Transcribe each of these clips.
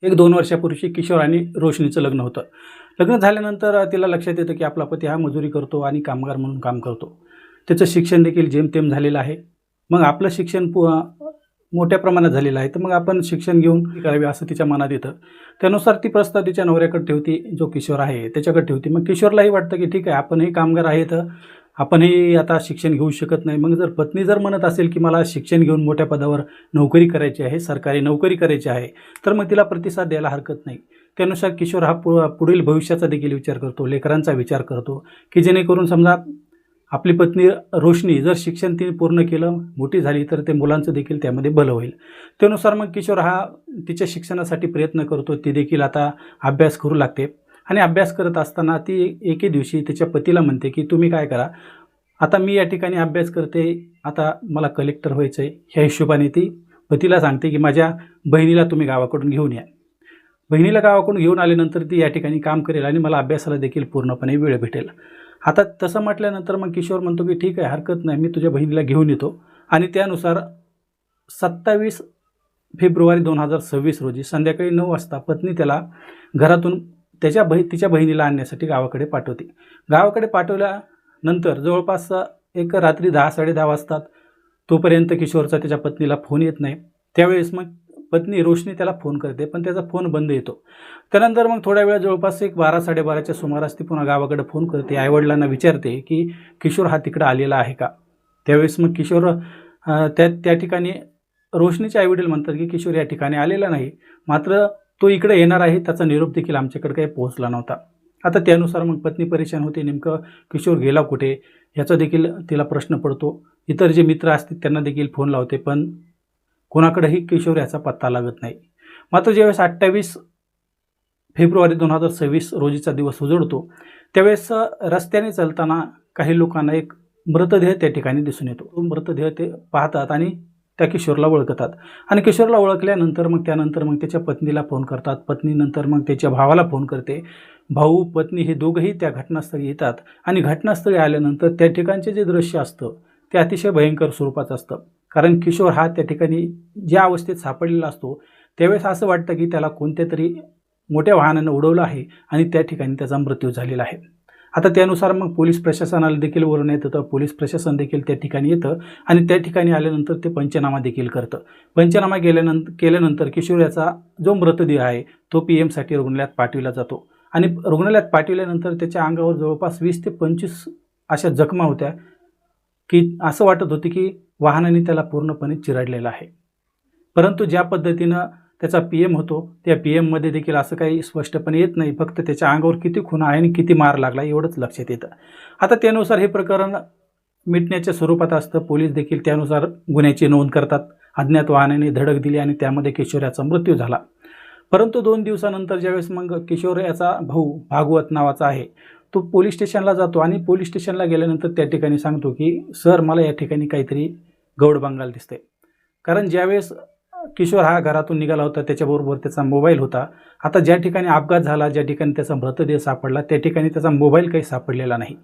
1-2 वर्षापूर्वी किशोर आणि रोशनीचं लग्न होतं. लग्न झाल्यानंतर तिला लक्षात येतं की आपला पती हा मजुरी करतो आणि कामगार म्हणून काम करतो. त्याचं शिक्षण देखील जेमतेम झालेलं आहे. मग आपलं शिक्षण मोठ्या प्रमाणात झालेलं आहे, तर मग आपण शिक्षण घेऊन करावे असं तिच्या मनात येतं. त्यानुसार ती प्रस्ताव तिच्या नवऱ्याकडे ठेवते, जो किशोर आहे त्याच्याकडे ठेवते. मग किशोरलाही वाटतं की ठीक आहे, आपणही कामगार आहे, तर आपणही आता शिक्षण घेऊ शकत नाही. मग जर पत्नी जर म्हणत असेल की मला शिक्षण घेऊन मोठ्या पदावर नोकरी करायची आहे, सरकारी नोकरी करायची आहे, तर मग तिला प्रतिसाद द्यायला हरकत नाही. त्यानुसार किशोर हा पुढील भविष्याचा देखील विचार करतो, लेकरांचा विचार करतो, की जेणेकरून समजा आपली पत्नी रोशनी जर शिक्षण तिने पूर्ण केलं, मोठी झाली, तर ते मुलांचं देखील त्यामध्ये भलं होईल. त्यानुसार मग किशोर हा तिच्या शिक्षणासाठी प्रयत्न करतो. ती देखील आता अभ्यास करू लागते आणि अभ्यास करत असताना ती एके दिवशी तिच्या पतीला म्हणते की तुम्ही काय करा, आता मी या ठिकाणी अभ्यास करते, आता मला कलेक्टर व्हायचं आहे. ह्या हिशोबाने ती पतीला सांगते की माझ्या बहिणीला तुम्ही गावाकडून घेऊन या. बहिणीला गावाकडून घेऊन आल्यानंतर ती या ठिकाणी काम करेल आणि मला अभ्यासाला देखील पूर्णपणे वेळ भेटेल. आता तसं म्हटल्यानंतर मग किशोर म्हणतो की ठीक आहे, हरकत नाही, मी तुझ्या बहिणीला घेऊन येतो. आणि त्यानुसार 27 फेब्रुवारी 2026 रोजी संध्याकाळी 9 वाजता पत्नी त्याला घरातून तिच्या बहिणीला आणण्यासाठी गावाकडे पाठवते. गावाकडे पाठवल्यानंतर जवळपास एक रात्री 10-10:30 वाजतात. तोपर्यंत किशोरचा त्याच्या पत्नीला फोन येत नाही. त्यावेळेस मग पत्नी रोशनी त्याला फोन करते, पण त्याचा फोन बंद येतो. त्यानंतर मग थोड्या वेळ जवळपास एक 12-12:30च्या सुमारास ती पुन्हा गावाकडे फोन करते. आईवडिलांना विचारते की किशोर हा तिकडं आलेला आहे का. त्यावेळेस मग किशोर त्या ठिकाणी रोशनीचे आईवडील म्हणतात की किशोर या ठिकाणी आलेला नाही, मात्र तो इकडे येणार आहे, त्याचा निरोप देखील आमच्याकडे काही पोहोचला नव्हता. आता त्यानुसार मग पत्नी परेशान होते, नेमकं किशोर गेला कुठे याचा देखील तिला प्रश्न पडतो. इतर जे मित्र असतील त्यांना देखील फोन लावते, पण कोणाकडेही किशोर याचा पत्ता लागत नाही. मात्र ज्यावेळेस 28 फेब्रुवारी 2026 रोजीचा दिवस उजळतो, त्यावेळेस रस्त्याने चालताना काही लोकांना एक मृतदेह त्या ठिकाणी दिसून येतो. तो मृतदेह ते पाहतात आणि त्या किशोरला ओळखतात. आणि किशोरला ओळखल्यानंतर मग त्यानंतर मग त्याच्या पत्नीला फोन करतात. पत्नीनंतर मग त्याच्या भावाला फोन करते. भाऊ पत्नी हे दोघंही त्या घटनास्थळी येतात आणि घटनास्थळी आल्यानंतर त्या ठिकाणचे जे दृश्य असतं ते अतिशय भयंकर स्वरूपाचं असतं. कारण किशोर हा त्या ठिकाणी ज्या अवस्थेत सापडलेला असतो, त्यावेळेस असं वाटतं की त्याला कोणत्या तरी मोठ्या वाहनानं उडवलं आहे आणि त्या ठिकाणी त्याचा मृत्यू झालेला आहे. आता त्यानुसार मग पोलीस प्रशासनाला देखील बोलवण्यात येतं. पोलीस प्रशासन देखील त्या ठिकाणी येतं आणि त्या ठिकाणी आल्यानंतर ते पंचनामा देखील करतं. पंचनामा केल्यानंतर किशोर याचा जो मृतदेह आहे तो PM साठी रुग्णालयात पाठविला जातो आणि रुग्णालयात पाठविल्यानंतर त्याच्या अंगावर जवळपास 20 ते 25 अशा जखमा होत्या की असं वाटत होते की वाहनाने त्याला पूर्णपणे चिरडलेलं आहे. परंतु ज्या पद्धतीनं त्याचा PM होतो, त्या PMमध्ये देखील असं काही स्पष्टपणे येत नाही. फक्त त्याच्या अंगावर किती खुणा आहे आणि किती मार लागला एवढंच लक्षात येतं. आता त्यानुसार हे प्रकरण मिटण्याच्या स्वरूपात असतं. पोलीस देखील त्यानुसार गुन्ह्याची नोंद करतात. अज्ञात वाहनाने धडक दिली आणि त्यामध्ये किशोर याचा मृत्यू झाला. परंतु 2 दिवसानंतर ज्यावेळेस मग किशोर याचा भाऊ भागवत नावाचा आहे, तो पोलीस स्टेशनला जातो आणि पोलीस स्टेशनला गेल्यानंतर त्या ठिकाणी सांगतो की सर, मला या ठिकाणी काहीतरी गौडबंगाल दिसते. कारण ज्यावेळेस किशोर हा घरातून निघाला होता, त्याच्याबरोबर त्याचा मोबाईल होता. आता ज्या ठिकाणी अपघात झाला, ज्या ठिकाणी त्याचा मृतदेह सापडला, त्या ठिकाणी त्याचा मोबाईल काही सापडलेला नाही.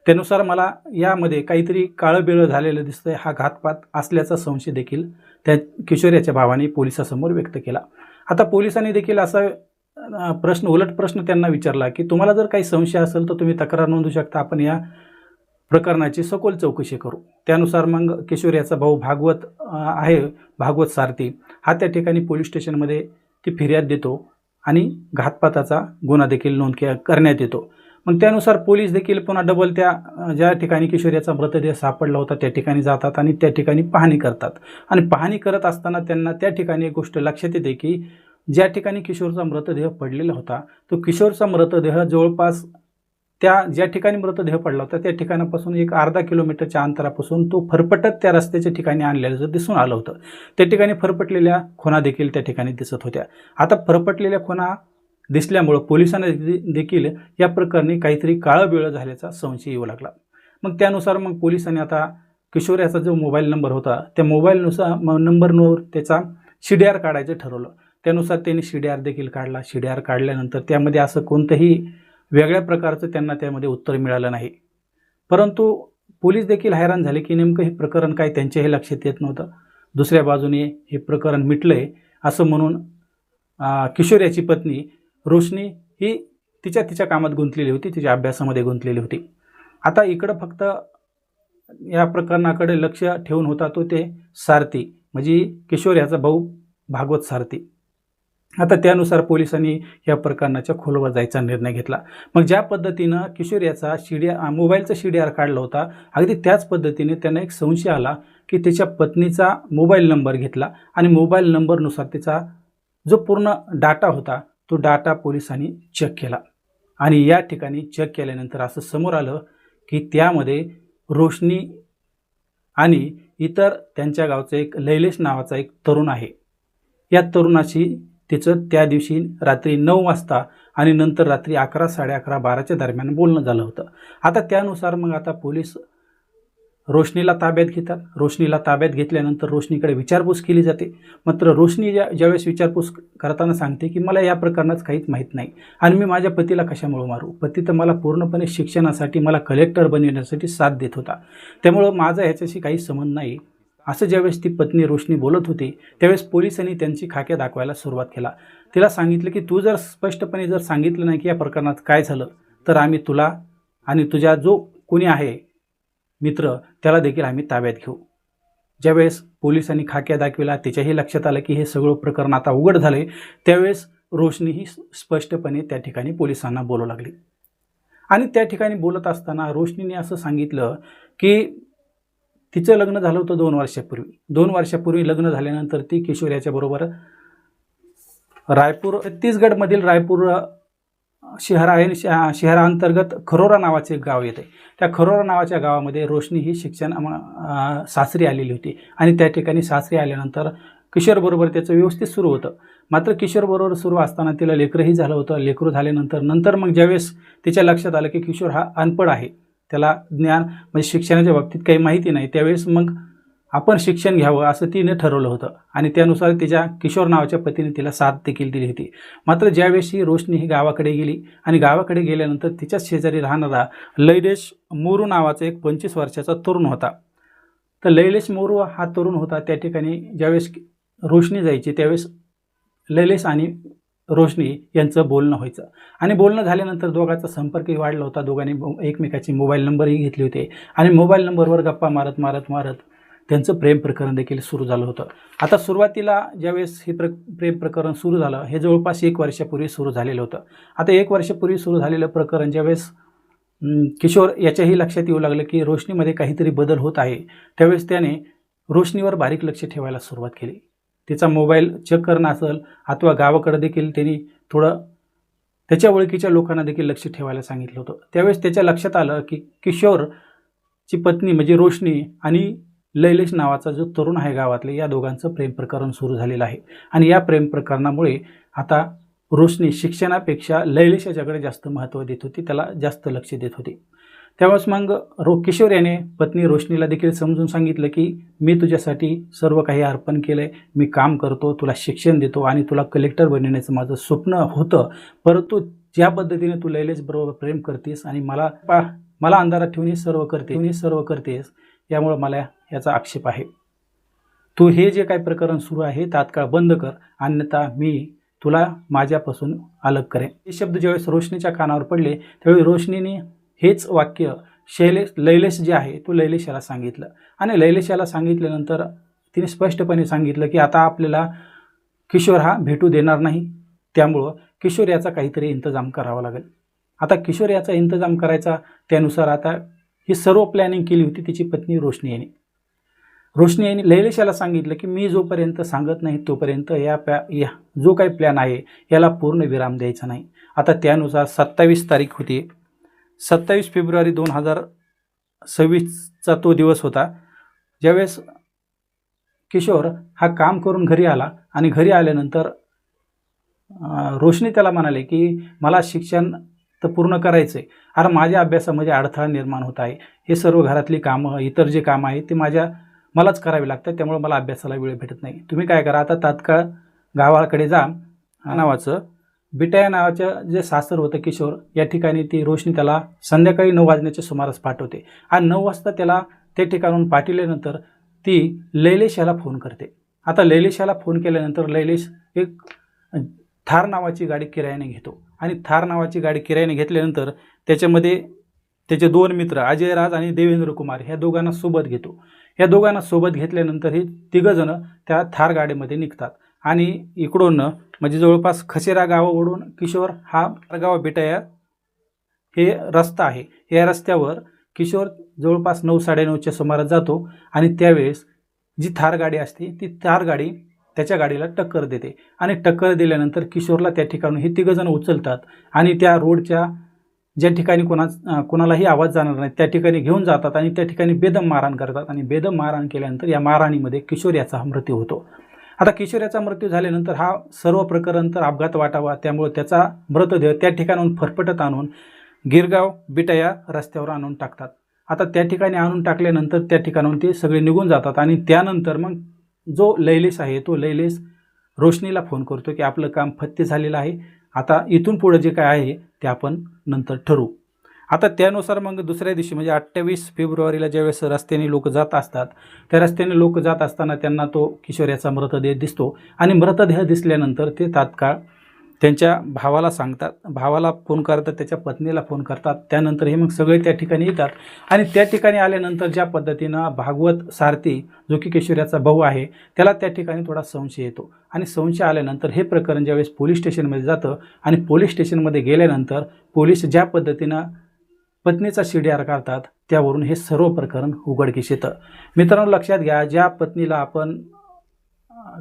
त्यानुसार मला यामध्ये काहीतरी काळंबेळं झालेलं दिसतंय. हा घातपात असल्याचा संशय देखील त्या किशोर याच्या भावाने पोलिसासमोर व्यक्त केला. आता पोलिसांनी देखील असा उलट प्रश्न त्यांना विचारला की तुम्हाला जर काही संशय असेल तर तुम्ही तक्रार नोंदवू शकता, आपण या प्रकरणाची सखोल चौकशी करू. त्यानुसार मग किशोर याचा भाऊ भागवत सारथी हा त्या ठिकाणी पोलीस स्टेशनमध्ये ती फिर्याद देतो आणि घातपाताचा गुन्हा देखील नोंद करण्यात येतो. मग त्यानुसार पोलीस देखील पुन्हा डबल त्या ज्या ठिकाणी किशोर याचा मृतदेह सापडला होता त्या ठिकाणी जातात आणि त्या ठिकाणी पाहणी करतात. आणि पाहणी करत असताना त्यांना त्या ठिकाणी एक गोष्ट लक्षात येते की ज्या ठिकाणी किशोरचा मृतदेह पडलेला होता, तो किशोरचा मृतदेह जवळपास ज्या ठिकाणी मृतदेह पडला होता त्या ठिकाणापासून एक अर्धा किलोमीटरच्या अंतरापासून तो फरफटत त्या रस्त्याच्या ठिकाणी आणलेलं दिसून आलं होतं. त्या ठिकाणी फरफटलेल्या खुणा देखील त्या ठिकाणी दिसत होत्या. आता फरफटलेल्या खुणा दिसल्यामुळं पोलिसांना देखील या प्रकरणी काहीतरी काळंबेळं झाल्याचा संशय येऊ लागला. मग त्यानुसार मग पोलिसांनी आता किशोर याचा जो मोबाईल नंबर होता त्या नंबरवर त्याचा CDR काढायचं ठरवलं. त्यानुसार त्यांनी CDR देखील काढला. CDR काढल्यानंतर त्यामध्ये असं कोणतंही वेगळ्या प्रकारचं त्यांना त्यामध्ये उत्तर मिळालं नाही. परंतु पोलीस देखील हैराण झाले की नेमकं हे प्रकरण काय त्यांच्याही लक्षात येत नव्हतं. दुसऱ्या बाजूने हे प्रकरण मिटलंय असं म्हणून किशोर याची पत्नी रोशनी ही तिच्या कामात गुंतलेली होती, तिच्या अभ्यासामध्ये गुंतलेली होती. आता इकडं फक्त या प्रकरणाकडे लक्ष ठेवून होता तो ते सारथी, म्हणजे किशोर याचा भाऊ भागवत सारथी. आता त्यानुसार पोलिसांनी या प्रकरणाच्या खोलवर जायचा निर्णय घेतला. मग ज्या पद्धतीनं किशोर याचा मोबाईलचा CDR काढला होता, अगदी त्याच पद्धतीने त्यांना एक संशय आला की त्याच्या पत्नीचा मोबाईल नंबर घेतला आणि मोबाईल नंबरनुसार त्याचा जो पूर्ण डाटा होता तो डाटा पोलिसांनी चेक केला. आणि या ठिकाणी चेक केल्यानंतर असं समोर आलं की त्यामध्ये रोशनी आणि इतर त्यांच्या गावचा एक लैलेश नावाचा एक तरुण आहे. या तरुणाशी तिचं त्या दिवशी रात्री 9 वाजता आणि नंतर रात्री 11, 11:30, 12च्या दरम्यान बोलणं झालं होतं. आता त्यानुसार मग आता पोलीस रोशनीला ताब्यात घेतात. रोशनीला ताब्यात घेतल्यानंतर रोशनीकडे विचारपूस केली जाते. मात्र रोशनी ज्यावेळेस विचारपूस करताना सांगते की मला या प्रकरणात काहीच माहीत नाही आणि मी माझ्या पतीला कशामुळे मारू. पती तर मला पूर्णपणे शिक्षणासाठी, मला कलेक्टर बनविण्यासाठी साथ देत होता, त्यामुळं माझा ह्याच्याशी काही संबंध नाही. असं ज्यावेळेस ती पत्नी रोशनी बोलत होती त्यावेळेस पोलिसांनी त्यांची खाक्या दाखवायला सुरुवात केला. तिला सांगितलं की तू जर स्पष्टपणे जर सांगितलं नाही की या प्रकरणात काय झालं तर आम्ही तुला आणि तुझ्या जो कोणी आहे मित्र त्याला देखील आम्ही ताब्यात घेऊ. ज्यावेळेस पोलिसांनी खाक्या दाखविला, त्याच्याही लक्षात आलं की हे सगळं प्रकरण आता उघड झाले, त्यावेळेस रोशनी ही स्पष्टपणे त्या ठिकाणी पोलिसांना बोलू लागली. आणि त्या ठिकाणी बोलत असताना रोशनीने असं सांगितलं की तिचं लग्न झालं होतं 2 वर्षापूर्वी. 2 वर्षापूर्वी लग्न झाल्यानंतर ती किशोर याच्याबरोबर छत्तीसगडमधील रायपूर शहर आहे, शहराअंतर्गत खरोरा नावाचे एक गाव येते. त्या खरोरा नावाच्या गावामध्ये रोशनी ही शिक्षण सासरी आलेली होती आणि त्या ठिकाणी सासरी आल्यानंतर किशोरबरोबर त्याचं व्यवस्थित सुरू होतं. मात्र किशोरबरोबर सुरू असताना तिला लेकरंही झालं होतं. लेकरू झाल्यानंतर मग ज्यावेळेस तिच्या लक्षात आलं की किशोर हा अनपढ आहे, त्याला ज्ञान म्हणजे शिक्षणाच्या बाबतीत काही माहिती नाही, त्यावेळेस मग आपण शिक्षण घ्यावं असं तिने ठरवलं होतं आणि त्यानुसार तिच्या किशोर नावाच्या पतीने तिला साथ देखील दिली होती. मात्र ज्यावेळेस ही रोशनी ही गावाकडे गेली आणि गावाकडे गेल्यानंतर तिच्याच शेजारी राहणारा लैलेश मोरू नावाचा एक 25 वर्षाचा तरुण होता. तर लैलेश मोरू हा तरुण होता. त्या ठिकाणी ज्यावेळेस रोशनी जायची त्यावेळेस लैलेश आणि रोशनी यांचं बोलणं व्हायचं आणि बोलणं झाल्यानंतर दोघांचा संपर्कही वाढला होता. दोघांनी एकमेकाचे मोबाईल नंबरही घेतले होते आणि मोबाईल नंबरवर गप्पा मारत मारत मारत त्यांचं प्रेम प्रकरण देखील सुरू झालं होतं. आता सुरुवातीला ज्यावेळेस हे प्रेम प्रकरण सुरू झालं हे जवळपास 1 वर्षापूर्वी सुरू झालेलं होतं. आता 1 वर्षापूर्वी सुरू झालेलं प्रकरण ज्यावेळेस किशोर याच्याही लक्षात येऊ लागलं की रोशनीमध्ये काहीतरी बदल होत आहे, त्यावेळेस त्याने रोशनीवर बारीक लक्ष ठेवायला सुरुवात केली. तिचा मोबाईल चेक करणं असेल अथवा गावाकडे देखील त्यांनी थोडं त्याच्या ओळखीच्या लोकांना देखील लक्ष ठेवायला सांगितलं होतं. त्यावेळेस त्याच्या लक्षात आलं की किशोरची पत्नी म्हणजे रोशनी आणि लैलेश नावाचा जो तरुण आहे गावातले, या दोघांचं प्रेम प्रकरण सुरू झालेलं आहे आणि या प्रेम प्रकरणामुळे आता रोशनी शिक्षणापेक्षा लैलेश याच्याकडे जास्त महत्त्व देत होती, त्याला जास्त लक्ष देत होती. त्यावेळेस मग किशोर याने पत्नी रोशनीला देखील समजून सांगितलं की मी तुझ्यासाठी सर्व काही अर्पण केलं आहे, मी काम करतो, तुला शिक्षण देतो आणि तुला कलेक्टर बनवण्याचं माझं स्वप्न होतं, परंतु ज्या पद्धतीने तू लैलेश बरोबर प्रेम करतेस आणि मला अंधारात ठेवून हे सर्व करतेस यामुळे मला याचा आक्षेप आहे. तू हे जे काही प्रकरण सुरू आहे तात्काळ बंद कर, अन्यथा मी तुला माझ्यापासून अलग करेन. हे शब्द ज्यावेळेस रोशनीच्या कानावर पडले त्यावेळी रोशनीने हेच वाक्य लैलेश जे आहे तो लैलेशाला सांगितलं आणि लैलेशाला सांगितल्यानंतर तिने स्पष्टपणे सांगितलं की आता आपल्याला किशोर हा भेटू देणार नाही, त्यामुळं किशोर याचा काहीतरी इंतजाम करावा लागेल. आता किशोर याचा इंतजाम करायचा, त्यानुसार आता ही सर्व प्लॅनिंग केली होती तिची पत्नी रोशनी यांनी लैलेशाला सांगितलं की मी जोपर्यंत सांगत नाही तोपर्यंत या जो काही प्लॅन आहे याला पूर्ण विराम द्यायचा नाही. आता त्यानुसार 27 तारीख होती, 27 फेब्रुवारी 2026चा तो दिवस होता ज्यावेळेस किशोर हा काम करून घरी आला आणि घरी आल्यानंतर रोशनी त्याला म्हणाले की मला शिक्षण तर पूर्ण करायचं आहे, अरे माझ्या अभ्यासामध्ये अडथळा निर्माण होत आहे, हे सर्व घरातली कामं इतर जे कामं आहेत ते मलाच करावे लागतात, त्यामुळे मला अभ्यासाला वेळ भेटत नाही. तुम्ही काय करा, आता तात्काळ गावाकडे जा. नावाचं बिटाया नावाचं जे सासर होतं किशोर या ठिकाणी ती रोशनी त्याला संध्याकाळी 9 वाजण्याच्या सुमारास पाठवते आणि 9 वाजता त्याला त्या ठिकाणून पाठवल्यानंतर ती लैलेश याला फोन करते. आता लैलेश याला फोन केल्यानंतर लैलेश एक थार नावाची गाडी किरायाने घेतो आणि थार नावाची गाडी किरायाने घेतल्यानंतर त्याच्यामध्ये त्याचे 2 मित्र अजय राज आणि देवेंद्र कुमार ह्या दोघांना सोबत घेतो. या दोघांना सोबत घेतल्यानंतर हे तिघंजणं त्या थार गाडीमध्ये निघतात आणि इकडून म्हणजे जवळपास खसेरा गावावरून किशोर हा गाव बेटाया हे रस्ता आहे. या रस्त्यावर किशोर जवळपास 9-9:30च्या सुमारास जातो आणि त्यावेळेस जी थार गाडी असते ती थार गाडी त्याच्या गाडीला टक्कर देते आणि टक्कर दिल्यानंतर किशोरला त्या ठिकाणून हे तिघंजण उचलतात आणि त्या रोडच्या ज्या ठिकाणी कोणालाही आवाज जाणार नाही त्या ठिकाणी घेऊन जातात आणि त्या ठिकाणी बेदम मारहाण करतात आणि बेदम मारहाण केल्यानंतर या मारहाणीमध्ये किशोर याचा मृत्यू होतो. आता किशोर याचा मृत्यू झाल्यानंतर हा सर्व प्रकरण तर अपघात वाटावा त्यामुळे त्याचा मृतदेह त्या ठिकाणाहून फरफटत आणून गिरगाव बिटाया रस्त्यावर आणून टाकतात. आता त्या ठिकाणी आणून टाकल्यानंतर त्या ठिकाणाहून ते सगळे निघून जातात आणि त्यानंतर मग जो लैलेश आहे तो लैलेश रोशनीला फोन करतो की आपलं काम फत्ते झालेलं आहे, आता इथून पुढे जे काय आहे ते आपण नंतर ठरवू. आता त्यानुसार मग दुसऱ्या दिवशी म्हणजे 28 फेब्रुवारीला ज्यावेळेस रस्त्याने लोक जात असतात त्या रस्त्याने लोक जात असताना त्यांना तो किशोर याचा मृतदेह दिसतो आणि मृतदेह दिसल्यानंतर ते तात्काळ त्यांच्या भावाला सांगतात, भावाला फोन करतात, त्याच्या पत्नीला फोन करतात. त्यानंतर हे मग सगळे त्या ठिकाणी येतात आणि त्या ठिकाणी आल्यानंतर ज्या पद्धतीनं भागवत सारथी जो की किशोर याचा भाऊ आहे त्याला त्या ठिकाणी थोडा संशय येतो आणि संशय आल्यानंतर हे प्रकरण ज्यावेळेस पोलीस स्टेशनमध्ये जातं आणि पोलीस स्टेशनमध्ये गेल्यानंतर पोलीस ज्या पद्धतीनं पत्नीचा CDR काढतात त्यावरून हे सर्व प्रकरण उघडकीस येतं. मित्रांनो लक्षात घ्या, ज्या पत्नीला आपण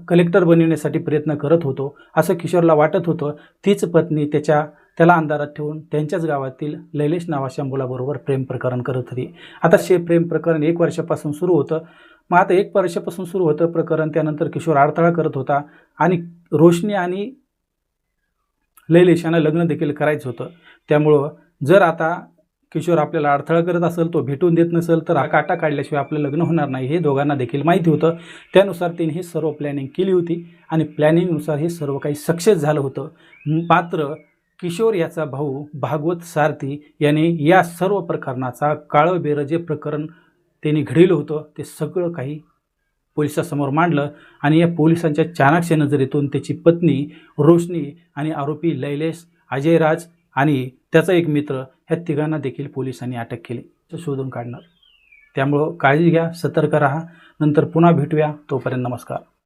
कलेक्टर बनविण्यासाठी प्रयत्न करत होतो असं किशोरला वाटत होतं, तीच पत्नी त्याला अंधारात ठेवून त्यांच्याच गावातील लैलेश नावाच्या मुलाबरोबर प्रेम प्रकरण करत होती. आता प्रेम प्रकरण 1 वर्षापासून सुरू होतं. मग आता 1 वर्षापासून सुरू होतं प्रकरण, त्यानंतर किशोर अडथळा करत होता आणि रोशनी आणि लैलेश यांना लग्न देखील करायचं होतं. त्यामुळं जर आता किशोर आपल्याला अडथळा करत असेल, तो भेटून देत नसेल तर काटा काढल्याशिवाय आपलं लग्न होणार नाही हे दोघांना देखील माहिती होतं. त्यानुसार त्यांनी ही सर्व प्लॅनिंग केली होती आणि प्लॅनिंगनुसार हे सर्व काही सक्सेस झालं होतं. मात्र किशोर याचा भाऊ भागवत सारथी याने या सर्व प्रकरणाचा काळं जे प्रकरण त्यांनी घडलं होतं ते सगळं काही पोलिसांसमोर मांडलं आणि या पोलिसांच्या चाणाक्ष नजरेतून त्याची पत्नी रोशनी आणि आरोपी लैलेश, अजय राज आणि त्याचा एक मित्र ह्या तिघांना देखील पोलिसांनी अटक केली, शोधून काढणार. त्यामुळं काळजी घ्या, सतर्क राहा. नंतर पुन्हा भेटूया, तोपर्यंत नमस्कार.